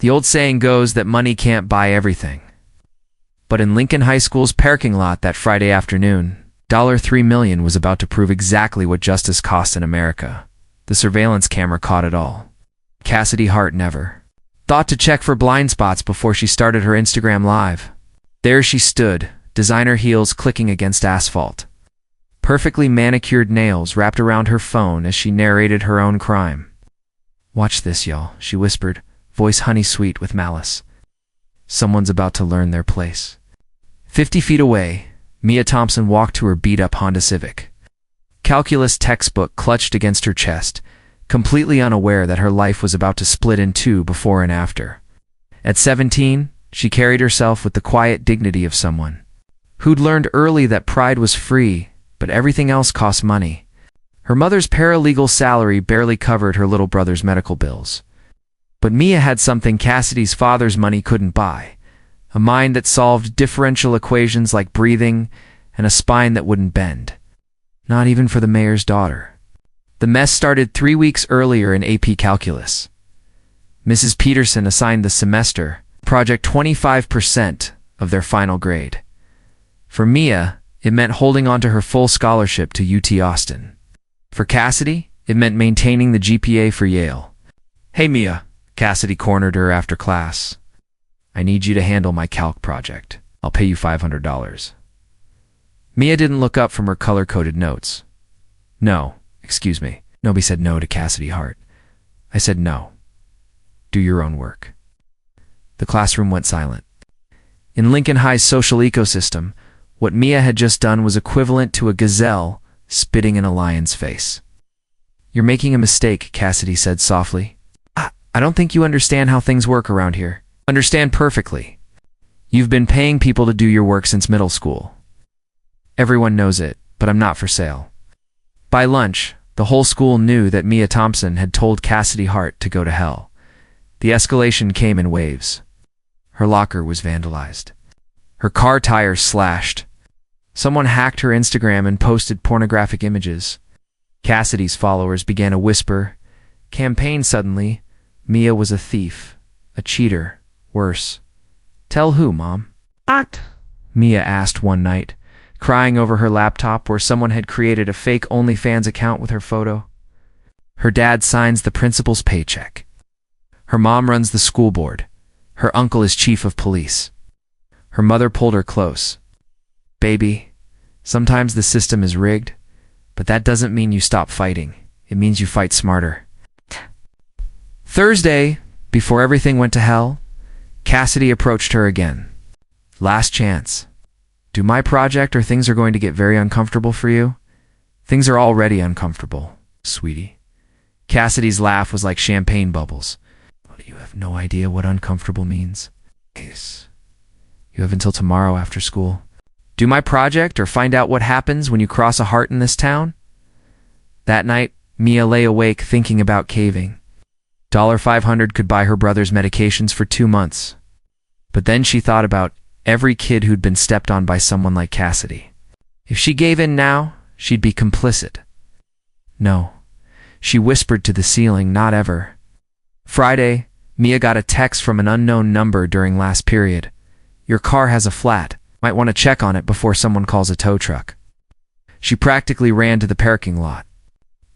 The old saying goes that money can't buy everything. But in Lincoln High School's parking lot that Friday afternoon, $3 million was about to prove exactly what justice costs in America. The surveillance camera caught it all. Cassidy Hart never thought to check for blind spots before she started her Instagram live. There she stood, designer heels clicking against asphalt. Perfectly manicured nails wrapped around her phone as she narrated her own crime. "Watch this, y'all," she whispered, voice honey-sweet with malice. "Someone's about to learn their place." 50 feet away, Mia Thompson walked to her beat-up Honda Civic. Calculus textbook clutched against her chest, completely unaware that her life was about to split in two before and after. At 17, she carried herself with the quiet dignity of someone who'd learned early that pride was free, but everything else cost money. Her mother's paralegal salary barely covered her little brother's medical bills. But Mia had something Cassidy's father's money couldn't buy: a mind that solved differential equations like breathing and a spine that wouldn't bend. Not even for the mayor's daughter. The mess started 3 weeks earlier in AP Calculus. Mrs. Peterson assigned the semester project 25% of their final grade. For Mia, it meant holding on to her full scholarship to UT Austin. For Cassidy, it meant maintaining the GPA for Yale. "Hey Mia," Cassidy cornered her after class. "I need you to handle my calc project. I'll pay you $500. Mia didn't look up from her color-coded notes. "No, excuse me." Nobody said no to Cassidy Hart. "I said no. Do your own work." The classroom went silent. In Lincoln High's social ecosystem, what Mia had just done was equivalent to a gazelle spitting in a lion's face. "You're making a mistake," Cassidy said softly. I don't think you understand how things work around here." "Understand perfectly. You've been paying people to do your work since middle school. Everyone knows it, but I'm not for sale." By lunch, the whole school knew that Mia Thompson had told Cassidy Hart to go to hell. The escalation came in waves. Her locker was vandalized. Her car tires slashed. Someone hacked her Instagram and posted pornographic images. Cassidy's followers began a whisper campaign suddenly. Mia was a thief, a cheater, worse. "Tell who, Mom?" Mia asked one night, crying over her laptop where someone had created a fake OnlyFans account with her photo. Her dad signs the principal's paycheck. Her mom runs the school board. Her uncle is chief of police. Her mother pulled her close. "Baby, sometimes the system is rigged, but that doesn't mean you stop fighting. It means you fight smarter." Thursday, before everything went to hell, Cassidy approached her again. "Last chance. Do my project or things are going to get very uncomfortable for you?" "Things are already uncomfortable, sweetie." Cassidy's laugh was like champagne bubbles. "You have no idea what uncomfortable means." "Yes. You have until tomorrow after school." "Do my project or find out what happens when you cross a heart in this town?" That night, Mia lay awake thinking about caving. $500 could buy her brother's medications for 2 months. But then she thought about every kid who'd been stepped on by someone like Cassidy. If she gave in now, she'd be complicit. No. She whispered to the ceiling, "Not ever." Friday, Mia got a text from an unknown number during last period. "Your car has a flat. Might want to check on it before someone calls a tow truck." She practically ran to the parking lot.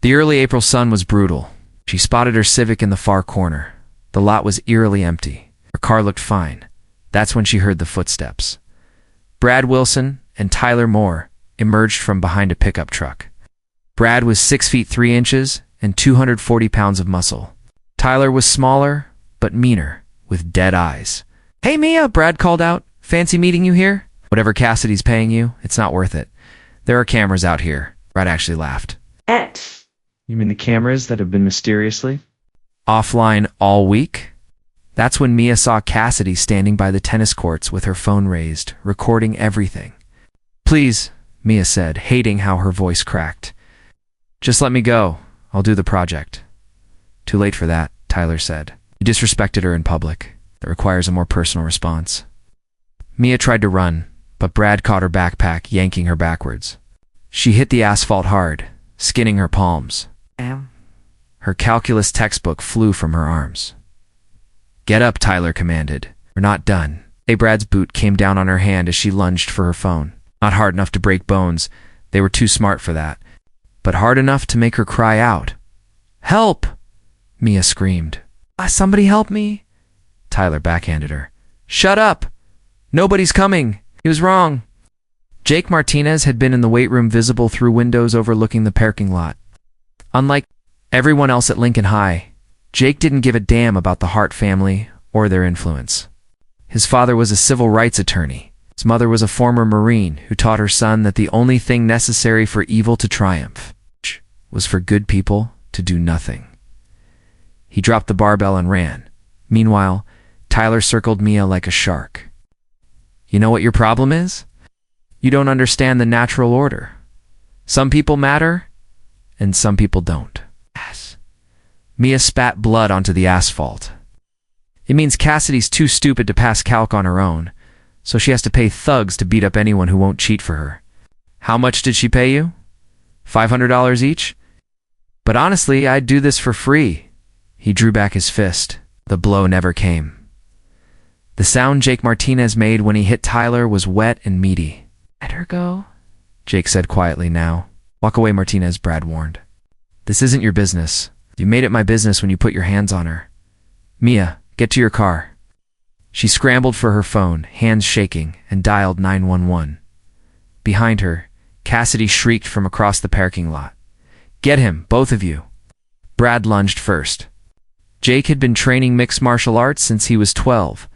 The early April sun was brutal. She spotted her Civic in the far corner. The lot was eerily empty. Her car looked fine. That's when she heard the footsteps. Brad Wilson and Tyler Moore emerged from behind a pickup truck. Brad was 6 feet 3 inches and 240 pounds of muscle. Tyler was smaller, but meaner, with dead eyes. "Hey Mia," Brad called out. "Fancy meeting you here?" "Whatever Cassidy's paying you, it's not worth it. There are cameras out here." Brad actually laughed. "You mean the cameras that have been mysteriously offline all week?" That's when Mia saw Cassidy standing by the tennis courts with her phone raised, recording everything. "Please," Mia said, hating how her voice cracked. "Just let me go. I'll do the project." "Too late for that," Tyler said. "You disrespected her in public. That requires a more personal response." Mia tried to run, but Brad caught her backpack, yanking her backwards. She hit the asphalt hard, skinning her palms. Her calculus textbook flew from her arms. Get up, Tyler commanded. We're not done. Brad's boot came down on her hand as she lunged for her phone. Not hard enough to break bones. They were too smart for that. But hard enough to make her cry out. Help! Mia screamed. Somebody help me! Tyler backhanded her. Shut up! Nobody's coming! He was wrong. Jake Martinez had been in the weight room, visible through windows overlooking the parking lot. Unlike everyone else at Lincoln High, Jake didn't give a damn about the Hart family or their influence. His father was a civil rights attorney. His mother was a former Marine who taught her son that the only thing necessary for evil to triumph was for good people to do nothing. He dropped the barbell and ran. Meanwhile, Tyler circled Mia like a shark. You know what your problem is? You don't understand the natural order. Some people matter, and some people don't. Mia spat blood onto the asphalt. It means Cassidy's too stupid to pass calc on her own, so she has to pay thugs to beat up anyone who won't cheat for her. How much did she pay you? $500 each? But honestly, I'd do this for free. He drew back his fist. The blow never came. The sound Jake Martinez made when he hit Tyler was wet and meaty. Let her go, Jake said quietly now. Walk away, Martinez, Brad warned. This isn't your business. You made it my business when you put your hands on her. Mia, get to your car. She scrambled for her phone, hands shaking, and dialed 911. Behind her, Cassidy shrieked from across the parking lot. Get him, both of you. Brad lunged first. Jake had been training mixed martial arts since he was 12.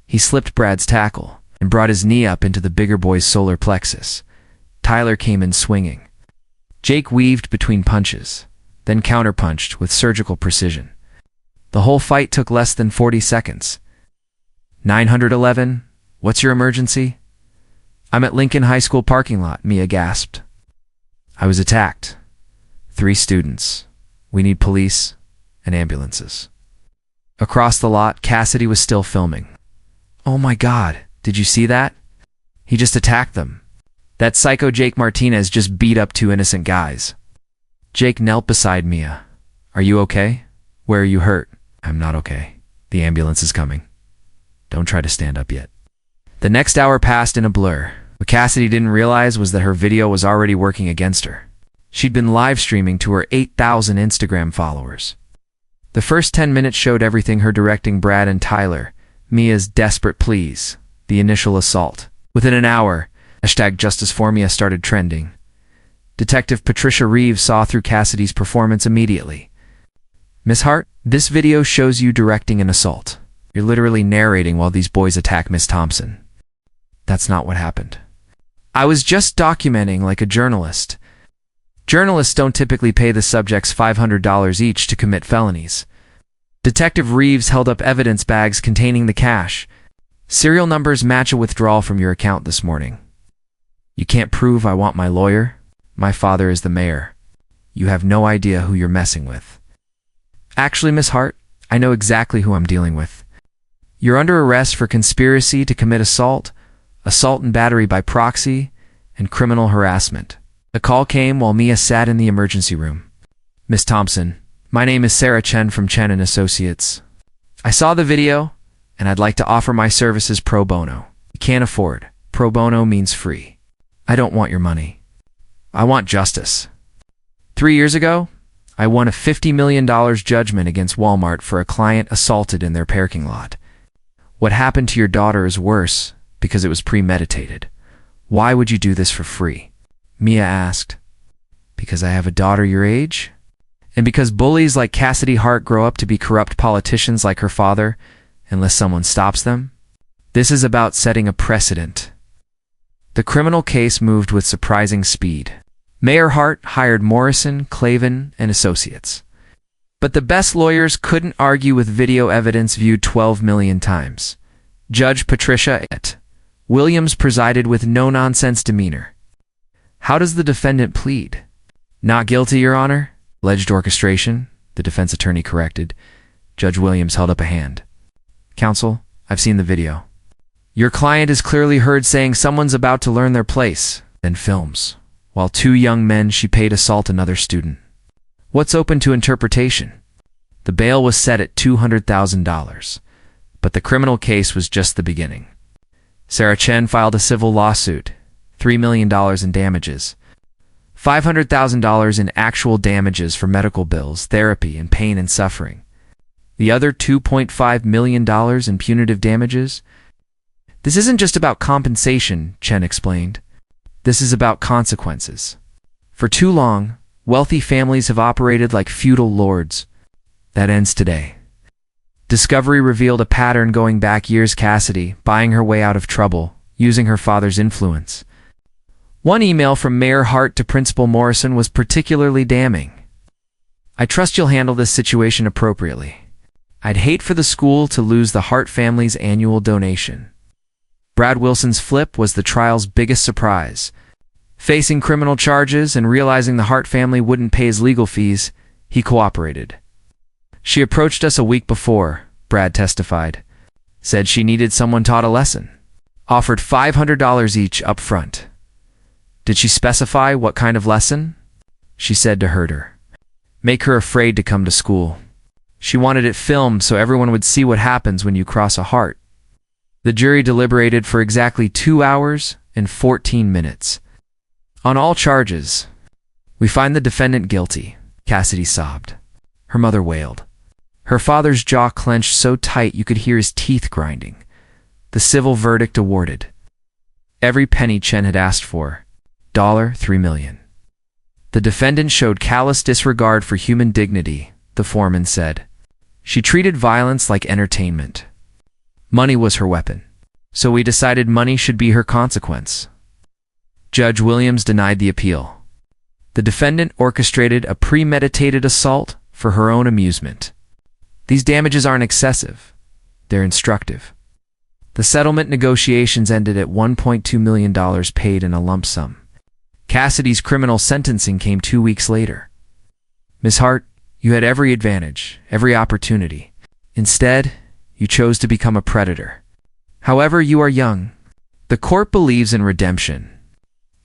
He slipped Brad's tackle and brought his knee up into the bigger boy's solar plexus. Tyler came in swinging. Jake weaved between punches, then counterpunched with surgical precision. The whole fight took less than 40 seconds. 911, what's your emergency? I'm at Lincoln High School parking lot, Mia gasped. I was attacked. 3 students. We need police and ambulances. Across the lot, Cassidy was still filming. Oh my God, did you see that? He just attacked them. That psycho Jake Martinez just beat up 2 innocent guys. Jake knelt beside Mia. Are you okay? Where are you hurt? I'm not okay. The ambulance is coming. Don't try to stand up yet. The next hour passed in a blur. What Cassidy didn't realize was that her video was already working against her. She'd been live streaming to her 8,000 Instagram followers. The first 10 minutes showed everything: her directing Brad and Tyler, Mia's desperate pleas, the initial assault. Within an hour, #JusticeForMia started trending. Detective Patricia Reeves saw through Cassidy's performance immediately. Miss Hart, this video shows you directing an assault. You're literally narrating while these boys attack Miss Thompson. That's not what happened. I was just documenting like a journalist. Journalists don't typically pay the subjects $500 each to commit felonies. Detective Reeves held up evidence bags containing the cash. Serial numbers match a withdrawal from your account this morning. You can't prove I want my lawyer? My father is the mayor. You have no idea who you're messing with. Actually, Miss Hart, I know exactly who I'm dealing with. You're under arrest for conspiracy to commit assault, assault and battery by proxy, and criminal harassment. The call came while Mia sat in the emergency room. Miss Thompson, my name is Sarah Chen from Chen & Associates. I saw the video, and I'd like to offer my services pro bono. You can't afford. Pro bono means free. I don't want your money. I want justice. 3 years ago, I won a $50 million judgment against Walmart for a client assaulted in their parking lot. What happened to your daughter is worse because it was premeditated. Why would you do this for free? Mia asked. Because I have a daughter your age? And because bullies like Cassidy Hart grow up to be corrupt politicians like her father, unless someone stops them? This is about setting a precedent. The criminal case moved with surprising speed. Mayor Hart hired Morrison, Clavin, and Associates. But the best lawyers couldn't argue with video evidence viewed 12 million times. Judge Patricia Williams presided with no-nonsense demeanor. How does the defendant plead? Not guilty, Your Honor. Alleged orchestration, the defense attorney corrected. Judge Williams held up a hand. Counsel, I've seen the video. Your client is clearly heard saying someone's about to learn their place, then films, while 2 young men she paid assault another student. What's open to interpretation? The bail was set at $200,000. But the criminal case was just the beginning. Sarah Chen filed a civil lawsuit, $3 million in damages, $500,000 in actual damages for medical bills, therapy, and pain and suffering. The other $2.5 million in punitive damages? This isn't just about compensation, Chen explained. This is about consequences. For too long, wealthy families have operated like feudal lords. That ends today. Discovery revealed a pattern going back years. Cassidy, buying her way out of trouble, using her father's influence. One email from Mayor Hart to Principal Morrison was particularly damning. "I trust you'll handle this situation appropriately. I'd hate for the school to lose the Hart family's annual donation." Brad Wilson's flip was the trial's biggest surprise. Facing criminal charges and realizing the Hart family wouldn't pay his legal fees, he cooperated. "She approached us a week before," Brad testified. "Said she needed someone taught a lesson. Offered $500 each up front. Did she specify what kind of lesson? She said to hurt her. Make her afraid to come to school. She wanted it filmed so everyone would see what happens when you cross a Hart." The jury deliberated for exactly 2 hours and 14 minutes. On all charges, "We find the defendant guilty," Cassidy sobbed. Her mother wailed. Her father's jaw clenched so tight you could hear his teeth grinding. The civil verdict awarded. Every penny Chen had asked for. $3 million. The defendant showed callous disregard for human dignity, the foreman said. She treated violence like entertainment. Money was her weapon. So we decided money should be her consequence. Judge Williams denied the appeal. The defendant orchestrated a premeditated assault for her own amusement. These damages aren't excessive. They're instructive. The settlement negotiations ended at $1.2 million paid in a lump sum. Cassidy's criminal sentencing came 2 weeks later. "Miss Hart, you had every advantage, every opportunity. Instead, you chose to become a predator. However, you are young. The court believes in redemption.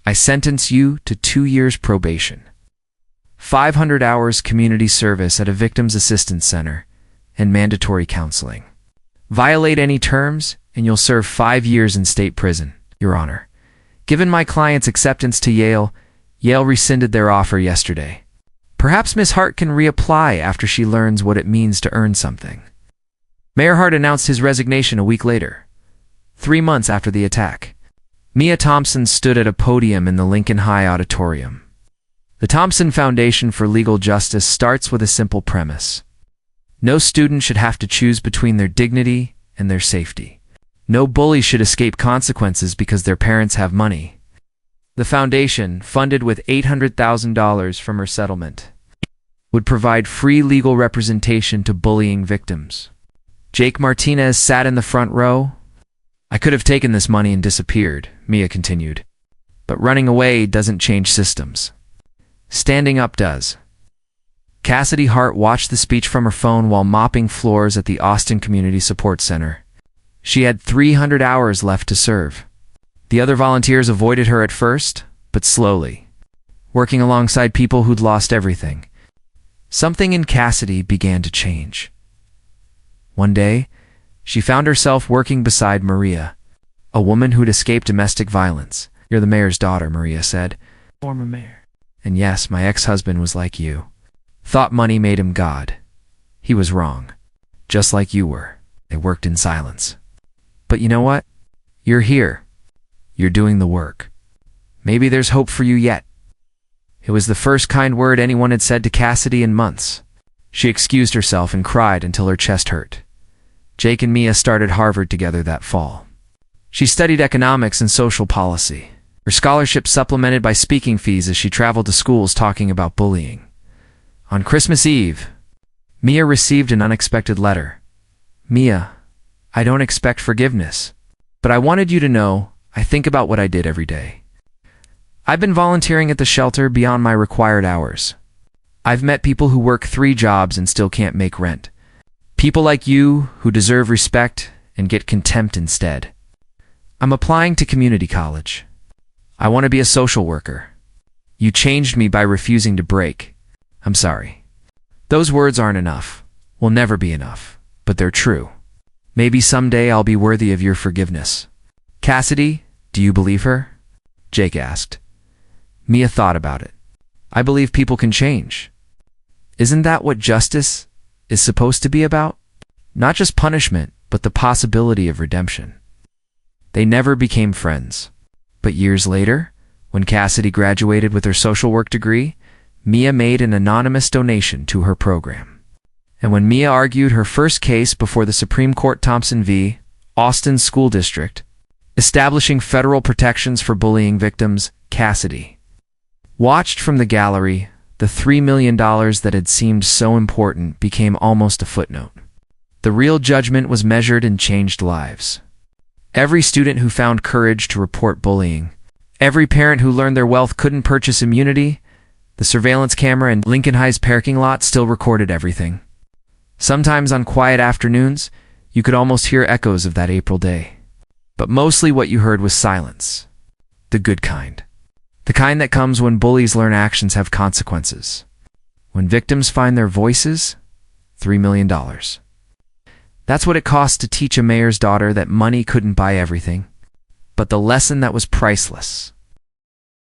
I sentence you to 2 years probation, 500 hours community service at a victims assistance center, and mandatory counseling. Violate any terms, and you'll serve 5 years in state prison, Your Honor. Given my client's acceptance to Yale rescinded their offer yesterday. Perhaps Miss Hart can reapply after she learns what it means to earn something." Mayor Hart announced his resignation a week later, 3 months after the attack. Mia Thompson stood at a podium in the Lincoln High Auditorium. The Thompson Foundation for Legal Justice starts with a simple premise. No student should have to choose between their dignity and their safety. No bully should escape consequences because their parents have money. The foundation, funded with $800,000 from her settlement, would provide free legal representation to bullying victims. Jake Martinez sat in the front row. "I could have taken this money and disappeared," Mia continued. "But running away doesn't change systems. Standing up does." Cassidy Hart watched the speech from her phone while mopping floors at the Austin Community Support Center. She had 300 hours left to serve. The other volunteers avoided her at first, but slowly, working alongside people who'd lost everything. Something in Cassidy began to change. One day, she found herself working beside Maria, a woman who'd escaped domestic violence. "You're the mayor's daughter," Maria said. Former mayor. "And yes, my ex-husband was like you. Thought money made him God. He was wrong. Just like you were. They worked in silence. But you know what? You're here. You're doing the work. Maybe there's hope for you yet." It was the first kind word anyone had said to Cassidy in months. She excused herself and cried until her chest hurt. Jake and Mia started Harvard together that fall. She studied economics and social policy. Her scholarship supplemented by speaking fees as she traveled to schools talking about bullying. On Christmas Eve, Mia received an unexpected letter. "Mia, I don't expect forgiveness, but I wanted you to know I think about what I did every day. I've been volunteering at the shelter beyond my required hours. I've met people who work 3 jobs and still can't make rent. People like you who deserve respect and get contempt instead. I'm applying to community college. I want to be a social worker. You changed me by refusing to break. I'm sorry." Those words aren't enough, will never be enough, but they're true. Maybe someday I'll be worthy of your forgiveness. Cassidy, do you believe her? Jake asked. Mia thought about it. I believe people can change. Isn't that what justice is supposed to be about? Not just punishment, but the possibility of redemption. They never became friends. But years later, when Cassidy graduated with her social work degree, Mia made an anonymous donation to her program. And when Mia argued her first case before the Supreme Court Thompson v. Austin School District, establishing federal protections for bullying victims, Cassidy watched from the gallery. The $3 million that had seemed so important became almost a footnote. The real judgment was measured and changed lives. Every student who found courage to report bullying, every parent who learned their wealth couldn't purchase immunity, the surveillance camera in Lincoln High's parking lot still recorded everything. Sometimes on quiet afternoons, you could almost hear echoes of that April day. But mostly what you heard was silence. The good kind. The kind that comes when bullies learn actions have consequences. When victims find their voices, $3 million. That's what it cost to teach a mayor's daughter that money couldn't buy everything. But the lesson that was priceless